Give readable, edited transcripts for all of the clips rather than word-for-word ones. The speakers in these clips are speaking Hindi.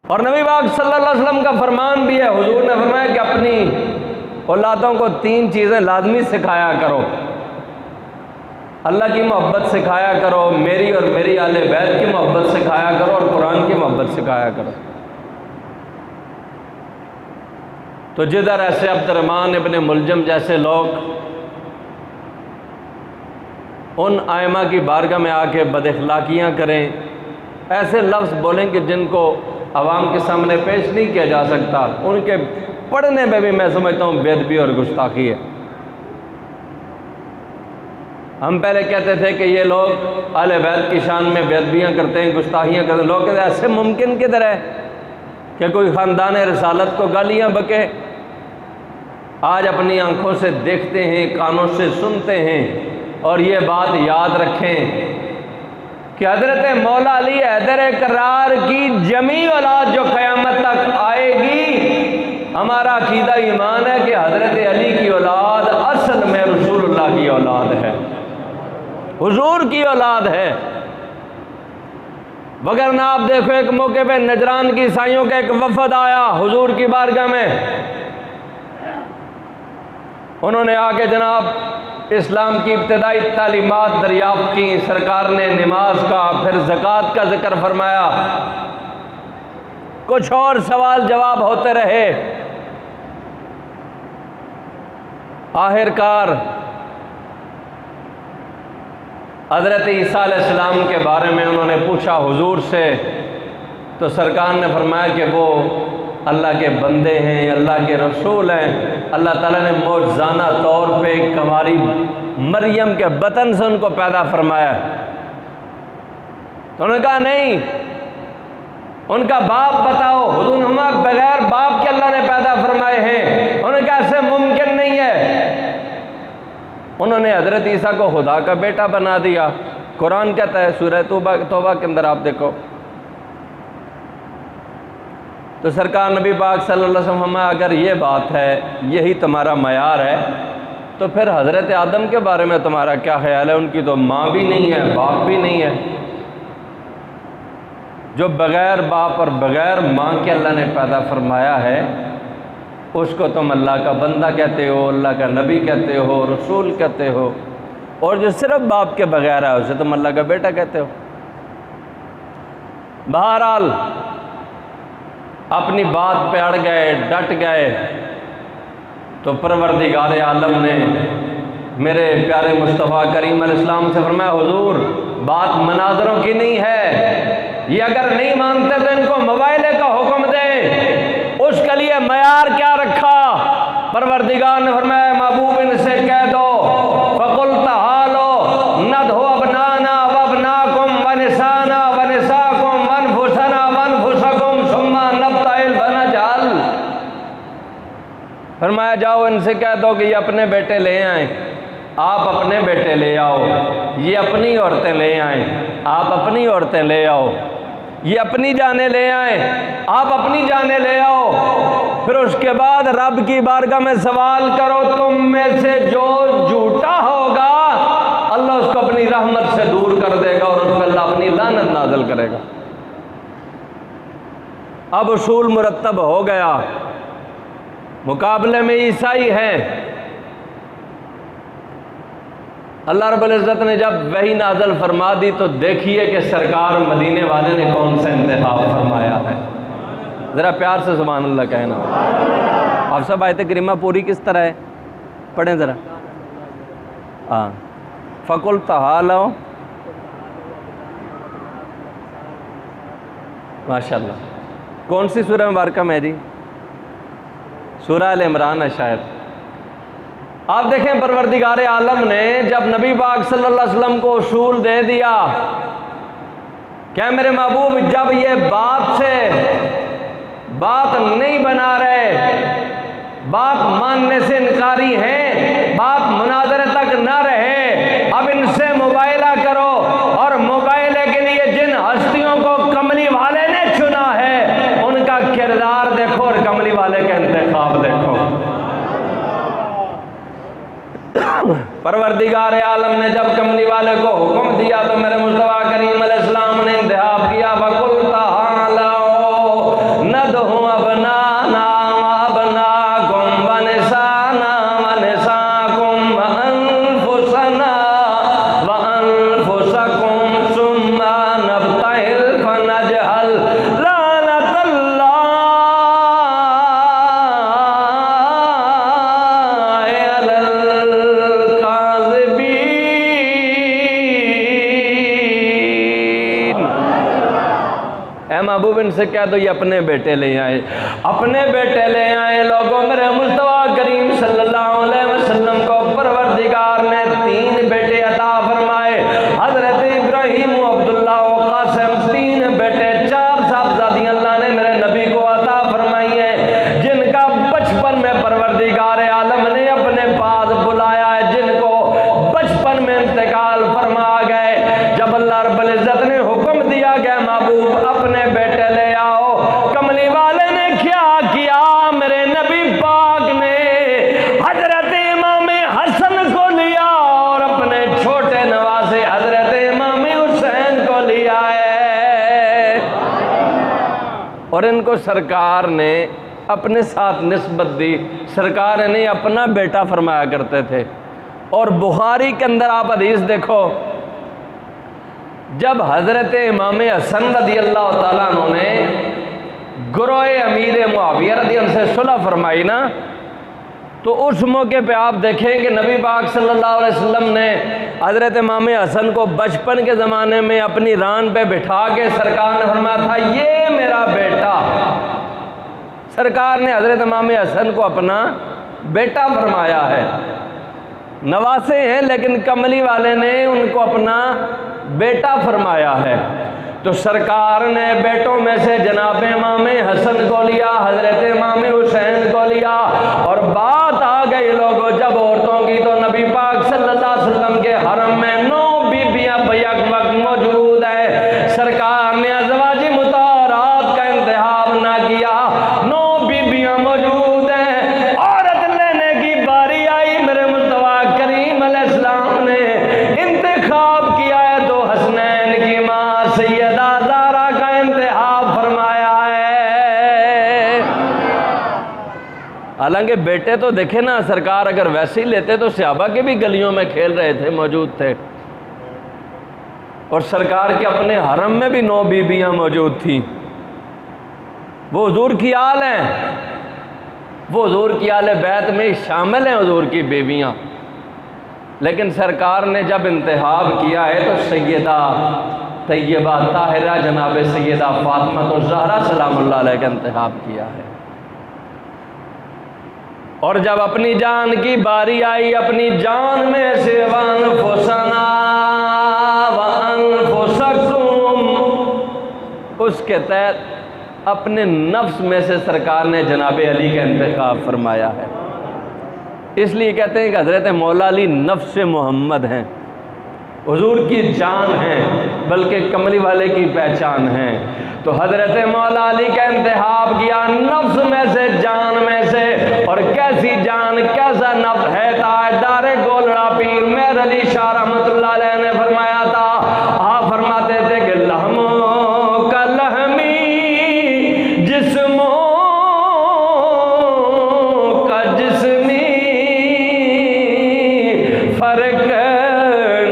और नबी पाक सल्लल्लाहु अलैहि वसल्लम का फरमान भी है, हुजूर ने फरमाया कि अपनी औलादों को 3 चीज़ें लाजमी सिखाया करो। अल्लाह की मोहब्बत सिखाया करो, मेरी और मेरी आले बैत की मोहब्बत सिखाया करो, और कुरान की मोहब्बत सिखाया करो। तो जिधर ऐसे अब्दुर्रहमान इब्न मुलजम जैसे लोग उन आइमा की बारगाह में आके बदअखलाकियाँ करें, ऐसे लफ्ज़ बोलें कि जिनको आवाम के सामने पेश नहीं किया जा सकता, उनके पढ़ने में भी मैं समझता हूँ बेअदबी और गुस्ताखी है। हम पहले कहते थे कि ये लोग आले बैत की शान में बेअदबियाँ करते हैं, गुस्ताखियाँ करते हैं। लोग कहते हैं ऐसे मुमकिन किधर है कि कोई ख़ानदान रिसालत को गालियाँ बके। आज अपनी आंखों से देखते हैं, कानों से सुनते हैं, और ये बात याद रखें कि हज़रत मौला अली हैदर करार की जमी औलाद जो क़यामत तक आएगी, हमारा अकीदा ईमान है कि हज़रत अली की औलाद असल में रसूलुल्लाह की औलाद है, हुजूर की औलाद है। वगरना आप देखो, एक मौके पे नजरान की ईसाइयों का एक वफद आया हुजूर की बारगाह में। उन्होंने आके जनाब इस्लाम की इब्तदाई तालीमात दरियाफ्त की। सरकार ने नमाज का, फिर ज़कात का जिक्र फरमाया, कुछ और सवाल जवाब होते रहे। आखिरकार हज़रत ईसा अलैहिस्सलाम के बारे में उन्होंने पूछा हुजूर से, तो सरकार ने फरमाया कि वो अल्लाह के बंदे हैं, अल्लाह के रसूल हैं। अल्लाह ताला ने मौजज़ाना तौर पे कुंवारी मरियम के बतन से उनको पैदा फरमाया। तो उन्होंने कहा नहीं, उनका बाप बताओ। हुजूर ने बगैर बाप के अल्लाह ने पैदा फरमाए हैं। उन्होंने कहा ऐसे मुमकिन नहीं है। उन्होंने हज़रत ईसा को खुदा का बेटा बना दिया। कुरान कहता है सूरह तौबा के अंदर, आप देखो। तो सरकार नबी पाक सल्लल्लाहु अलैहि वसल्लम, अगर ये बात है, यही तुम्हारा मयार है, तो फिर हज़रत आदम के बारे में तुम्हारा क्या ख्याल है? उनकी तो माँ भी नहीं है, बाप भी नहीं है। जो बग़ैर बाप और बग़ैर माँ के अल्लाह ने पैदा फरमाया है, उसको तुम अल्लाह का बंदा कहते हो, अल्लाह का नबी कहते हो, रसूल कहते हो। और जो सिर्फ बाप के बग़ैर है, उसे तुम अल्लाह का बेटा कहते हो। बहरहाल अपनी बात पे अड़ गए, डट गए। तो परवरदिगार आलम ने मेरे प्यारे मुस्तफ़ा करीम अलैहिस्सलाम से फरमाया, हुजूर बात मनाज़रों की नहीं है, ये अगर नहीं मानते तो इनको मोबाइल का हुक्म दे। उसके लिए मयार क्या रखा? परवरदिगार ने फरमाया, महबूब इनसे कह दो, फ़कुल तहालो नदहु अबनाना व अबनाकुम व निसाना व निसाकुम व अनफुसना व अनफुसकुम सुम्मा नब्तहिल व नजअल। फरमाया जाओ इनसे कह दो कि ये अपने बेटे ले आए, आप अपने बेटे ले आओ। ये अपनी औरतें ले आए, आप अपनी औरतें ले आओ। ये अपनी जाने ले आए, आप अपनी जाने ले आओ। फिर उसके बाद रब की बारगाह में सवाल करो, तुम में से जो झूठा होगा अल्लाह उसको अपनी रहमत से दूर कर देगा और उस पर अल्लाह अपनी लानत नाज़िल करेगा। अब उसूल मुरत्तब हो गया। मुकाबले में ईसाई हैं। अल्लाह रब्बुल इज़्ज़त ने जब वही नाज़िल फरमा दी, तो देखिए कि सरकार मदीने वाले ने कौन सा इंतखाब फरमाया है। ज़रा प्यार से सुभान अल्लाह कहना। आप सब आयत करीमा पूरी किस तरह है, पढ़ें ज़रा। हाँ, फ़कुल तहालो, माशाअल्लाह। कौन सी सूरह मुबारक में है जी? सूरह अल इमरान है शायद। आप देखें, परवरदिगार आलम ने जब नबी पाक सल्लल्लाहु अलैहि वसल्लम को उसूल दे दिया, क्या मेरे महबूब जब ये बात से बात नहीं बना रहे, बात मानने से इनकारी हैं, बात मुनाजरे तक ना रहे, अब इनसे मुबाइला करो। और मुबाइले के लिए जिन हस्तियों को कमली वाले ने चुना है, उनका किरदार देखो और कमली वाले का इंतखाब देखो। परवरदिगार आलम ने जब कमली वाले को हुक्म दिया, तो मेरे मुस्तफा करीम अलैहिस्सलाम ने इंतखाब किया, वकुल तहालो इनसे कह दो ये अपने बेटे ले आए, अपने बेटे ले आए। लोगों, मेरे मुस्तफा करीम सल्लल्लाहु अलैहि वसल्लम को परवरदिगार ने 3 बेटे अता फरमाए। हजरत इब्राहीम, अब्दुल्ला और कासिम, 3 बेटे, 4 साहबजादियां अल्लाह ने मेरे नबी को अता फरमाई है, जिनका बचपन में परवरदिगार आलम ने अपने पास बुलाया है, जिनको बचपन में इंतकाल फरमा गए। जब अल्लाह रब्बुल इज्जत ने हुक्म दिया गया महबूब अपने बेटे ले आओ, कमली वाले ने क्या किया? मेरे नबी पाक ने हजरत इमाम हसन को लिया और अपने छोटे नवासे हजरत इमाम हुसैन को लिया है, और इनको सरकार ने अपने साथ निस्बत दी। सरकार ने अपना बेटा फरमाया करते थे। और बुखारी के अंदर आप हदीस देखो, जब हजरत इमाम हसन रज़ी अल्लाह ताला अन्हु ने गुरोए अमीर मुआविया रज़ी अल्लाह से सुलह फरमाई ना, तो उस मौके पे आप देखें कि नबी पाक सल्लल्लाहु अलैहि वसल्लम ने हजरत इमाम हसन को बचपन के ज़माने में अपनी रान पे बिठा के सरकार ने फरमाया था ये मेरा बेटा। सरकार ने हजरत इमाम हसन को अपना बेटा फरमाया है। नवासे हैं लेकिन कमली वाले ने उनको अपना बेटा फरमाया है। तो सरकार ने बेटों में से जनाब इमाम हसन को लिया, हजरत इमाम हुसैन को लिया। और बात आ गई लोगों जब औरतों की, तो नबी पाक सल्लल्लाहु अलैहि वसल्लम के हरम में 9 बीबियां बैक वक्त मौजूद है। सरकार ने अज़वाजी मुताहरात का इंतखाब ना किया, 9 बीबियां मौजूद हैं। औरत लेने की बारी आई, मेरे मुस्तफा करीम अलैहिस्सलाम ने इंतखाब किया है, तो हसनैन की मां सैयदा ज़हरा का इंतखाब फरमाया है। हालांकि बेटे तो देखे ना, सरकार अगर वैसे ही लेते तो सहाबा के भी गलियों में खेल रहे थे, मौजूद थे। और सरकार के अपने हरम में भी 9 बीबियां मौजूद थी। वो हुजूर की आल हैं, वो हुजूर की आले बैत में शामिल हैं हुजूर की बीबियां। लेकिन सरकार ने जब इंतखाब किया है तो सैयदा तैयबा ताहिरा जनाब सैयदा फातिमा तो ज़हरा सलामुल्लाह अलैहा का इंतखाब किया है। और जब अपनी जान की बारी आई, अपनी जान में से वअनफुसना वअनफुसकुम, उसके तहत अपने नफ्स में से सरकार ने जनाब अली का इंतखाब फरमाया है। इसलिए कहते हैं कि हज़रत मौला अली नफ्स मोहम्मद हैं, हुजूर की जान है, बल्कि कमली वाले की पहचान है। तो हज़रत मौला अली का इंतखाब किया नफ्स में से, जान में से। और कैसी जान, कैसा नफ्स है? ताजदार गोलड़ा पीर मेहर अली शाह रहमतुल्लाह अलैह ने फरमाया था, आप फरमाते थे कि लहमो का लहमी जिस्मो का जिस्मी फर्क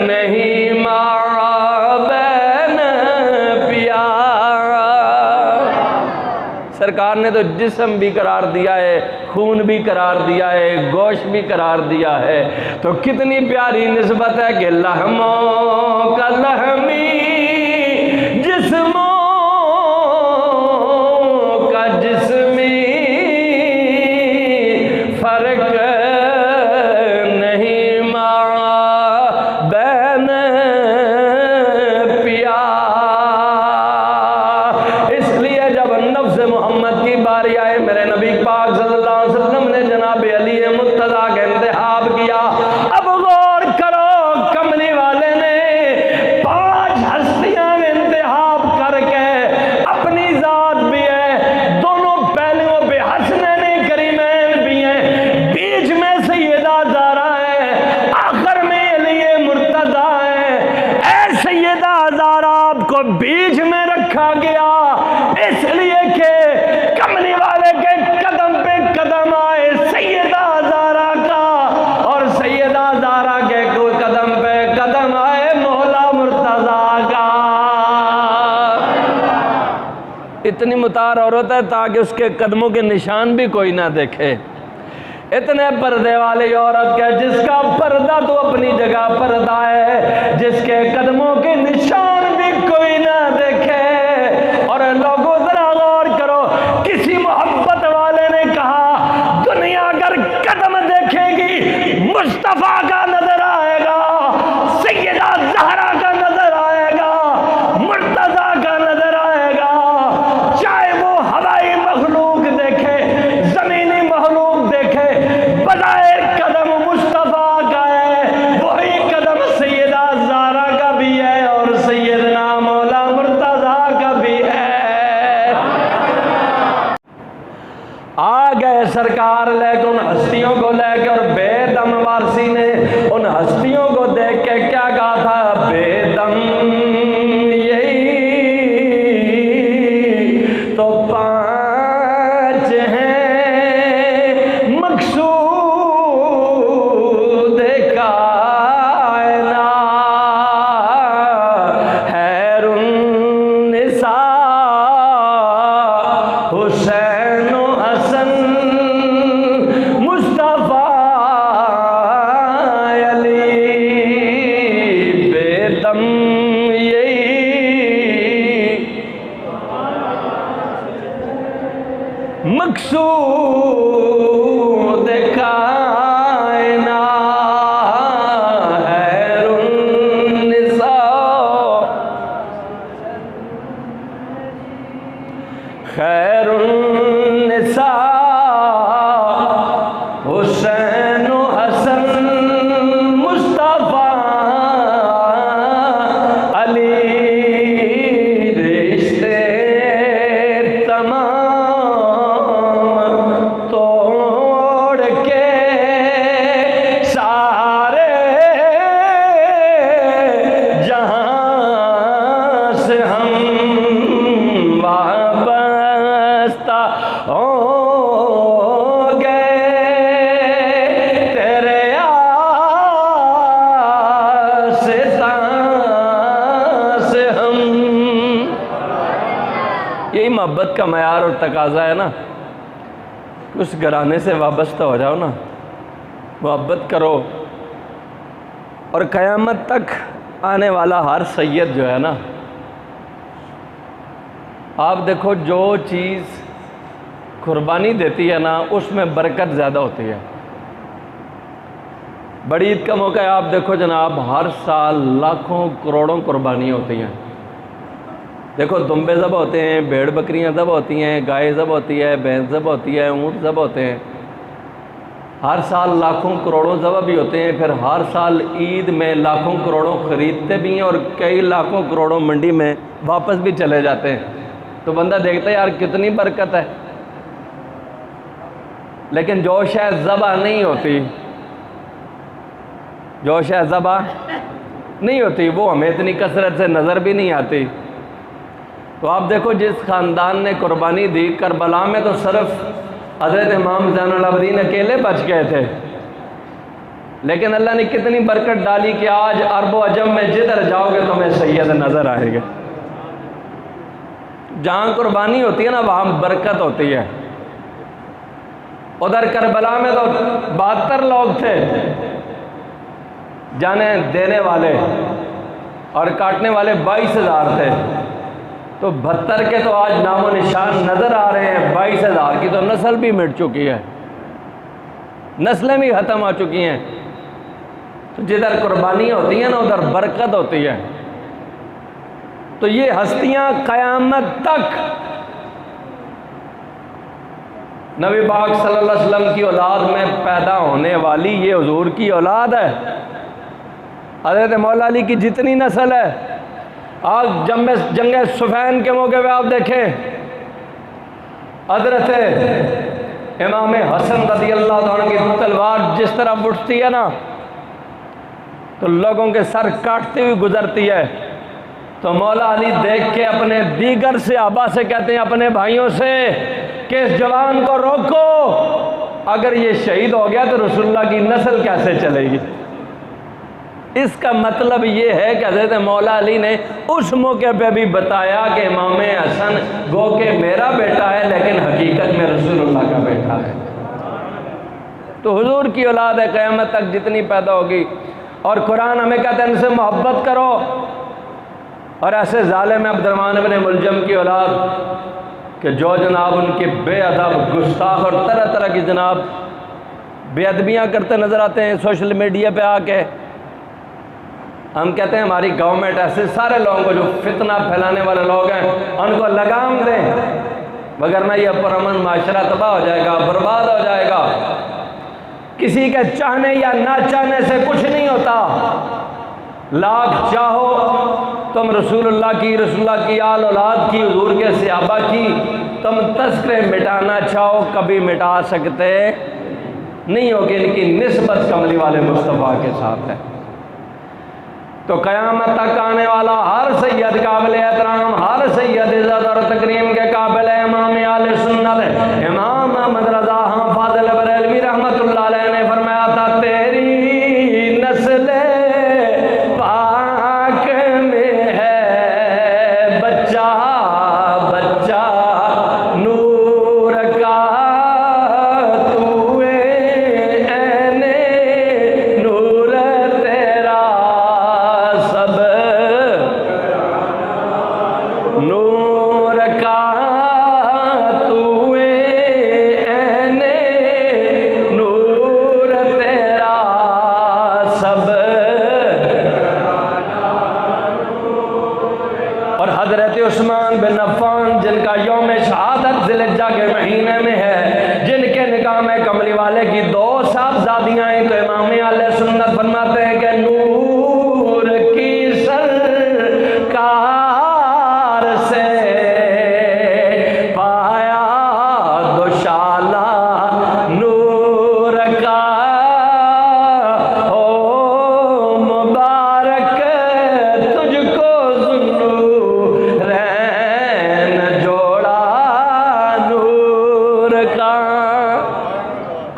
नहीं माबैन पिया। सरकार ने तो जिस्म भी करार दिया है, खून भी करार दिया है, गोश्त भी करार दिया है। तो कितनी प्यारी निस्बत है कि लहमो का लहमी जिस्मो का जिस्मी फर्क नहीं माबैन पिया। इसलिए जब नफ्स मोहम्मद की बारी आए, मेरे नबी पाक सल्लल्लाहु अलैहि वसल्लम ने जनाब अली मुर्तज़ा का इंतखाब किया। अब गौर करो, कमली वाले ने 5 हस्तियां का इंतखाब करके अपनी जात भी है, दोनों पहलुओं पे हसनैन करीमैन भी हैं, बीच में सैयदा ज़हरा है, आखिर में अली मुर्तज़ा है। ऐ सैयदा ज़हरा आपको बीच में रखा गया इसलिए कि कमली वाले के कदम पे कदम आए सैयदा ज़हरा का, और सैयदा ज़हरा के कदम पे कदम आए मौला मुर्तज़ा का। इतनी मुतार औरत है ताकि उसके कदमों के निशान भी कोई ना देखे। इतने पर्दे वाली औरत के जिसका पर्दा तो अपनी जगह पर्दा है, जिसके कदमों के निशान भी कोई ना देखे। और लोगों जरा गए सरकार लेकर उन हस्तियों को लेकर, और बेदम वारसी ने उन हस्तियों को देख के क्या कहा था? बेदम यही तो पांच हैं मकसूद कायना, हैरुन्निसा हुसैन हसन मुस्तफा अली, बेदम यही मकसूद कायना, हैरुन्निसा खैरुन्निसा हुसैन हसन मुस्तफा अली, रिश्ते तमाम तोड़ के सारे जहां से हम वाबस्ता हो गए, तेरे आस्था से हम। यही मोहब्बत का मयार और तकाजा है ना, उस घराने से वाबस्ता हो जाओ ना, मोहब्बत करो। और क़यामत तक आने वाला हर सैयद जो है ना, आप देखो जो चीज़ कुर्बानी देती है ना, उसमें बरकत ज़्यादा होती है। बड़ी ईद का मौका है, आप देखो जनाब, हर साल लाखों करोड़ों कुर्बानियाँ होती हैं। देखो दुम्बे ज़ब होते हैं, भेड़ बकरियाँ ज़ब होती हैं, गाय ज़ब होती है, भैंस ज़ब होती है, ऊँट ज़ब होते हैं। हर साल लाखों करोड़ों ज़बह भी होते हैं। फिर हर साल ईद में लाखों करोड़ों ख़रीदते भी हैं और कई लाखों करोड़ों मंडी में वापस भी चले जाते हैं। तो बंदा देखता है यार कितनी बरकत है। लेकिन जो शायद ज़बह नहीं होती, जो शायद ज़बह नहीं होती, वो हमें इतनी कसरत से नज़र भी नहीं आती। तो आप देखो जिस ख़ानदान ने कुर्बानी दी, करबला में तो सिर्फ हज़रत इमाम ज़ैनुल आबिदीन अकेले बच गए थे, लेकिन अल्लाह ने कितनी बरकत डाली कि आज अरब व अजम में जिधर जाओगे तुम्हें सैयद नज़र आएंगे। जहाँ कुर्बानी होती है ना, वहाँ बरकत होती है। उधर करबला में तो 72 लोग थे जाने देने वाले, और काटने वाले 22,000 थे। तो 72 के तो आज नामो निशान नज़र आ रहे हैं। 22,000 की तो नस्ल भी मिट चुकी है, नस्लें भी ख़त्म हो चुकी हैं। तो जिधर कुर्बानी होती है ना, उधर बरकत होती है। तो ये हस्तियाँ क़यामत तक नबी पाक सल्लल्लाहु अलैहि वसल्लम की औलाद में पैदा होने वाली ये हुजूर की औलाद है। हज़रत मौला अली की जितनी नस्ल है, आज जंग सुफैन के मौके पे आप देखें, हज़रत इमाम हसन रज़ियल्लाहु अन्हु की तलवार जिस तरह उठती है ना, तो लोगों के सर काटती हुई गुजरती है। तो मौला अली देख के अपने दीगर सहाबा से कहते हैं, अपने भाइयों से, कि इस जवान को रोको, अगर ये शहीद हो गया तो रसूलुल्लाह की नस्ल कैसे चलेगी। इसका मतलब ये है कि हज़रत मौला अली ने उस मौके पे भी बताया कि इमाम हसन गो के मेरा बेटा है, लेकिन हकीकत में रसूलुल्लाह का बेटा है। तो हुजूर की औलाद है, क़यामत तक जितनी पैदा होगी। और कुरान हमें कहते हैं इनसे मोहब्बत करो। और ऐसे ज़ालिम अब्दुर्रहमान इब्न मुलजम की औलाद कि जो जनाब उनके बेअदब, गुस्ताख और तरह तरह की जनाब बेअदबियाँ करते नज़र आते हैं सोशल मीडिया पे आके। हम कहते हैं हमारी गवर्नमेंट ऐसे सारे लोगों को जो फितना फैलाने वाले लोग हैं उनको लगाम दें, वगरना ये पुरअमन माशरा तबाह हो जाएगा, बर्बाद हो जाएगा। किसी के चाहने या ना चाहने से कुछ नहीं होता। लाख चाहो तुम रसूलुल्लाह की आल औलाद की, हुजूर के सहाबा की, तुम तस्करे मिटाना चाहो कभी मिटा सकते नहीं हो कि इनकी निस्बत कमली वाले मुस्तफ़ा के साथ है। तो क़यामत तक आने वाला हर सैयद काबिल एहतराम, हर सैयद इज़्ज़त और तकरीम के काबिल है इमाम आले सुन्नत है। इमाम अहमद रज़ा फाज़िल बरेलवी रहमतुल्लाह अलैह ने फरमाया था, तेरी नस्ल पाक में है बच्चा बच्चा नूर का, तूए ऐने नूर तेरा सब नूर का, तूए ऐने नूर तेरा सब। और हजरत उस्मान बिन अफ़्फ़ान जिनका यौम शहादत ज़िलहिज्जा के महीने में है, जिनके निकाह में कमली वाले की 2 साहबजादियाँ हैं, तो इमाम आले सुन्नत फरमाते हैं कि नूर की सरकार से पाया दुशाला नूर का, ओ मुबारक तुझको ज़ुन्नूरैन जोड़ा नूर का।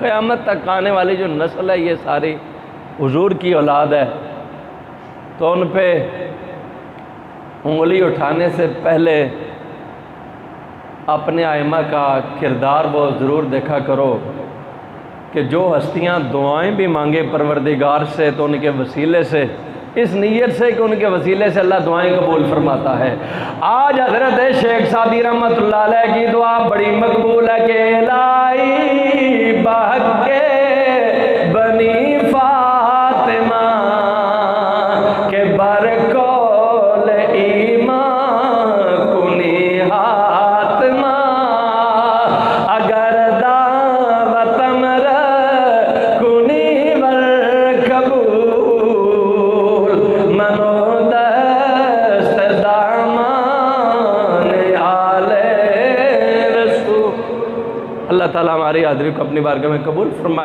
क़यामत तक आने वाली जो नस्ल है ये सारी हुजूर की औलाद है, तो उन पे उंगली उठाने से पहले अपने आइमा का किरदार वो ज़रूर देखा करो कि जो हस्तियां दुआएं भी मांगे परवरदिगार से तो उनके वसीले से, इस नीयत से कि उनके वसीले से अल्लाह दुआएं कबूल फरमाता है। आज हज़रत शेख सादी रहमतुल्लाह अलैह की दुआ बड़ी मकबूल है कि इलाही बहके बनी फातिमा के बरकोल ईमान कुनी हातमा, अगर दावत अमर कुनी वर कबूल, मनो दस्त दामान आले रसूल। अल्लाह ताला हमारी हाज़िरी को अपनी बारगाह में कबूल फरमाए।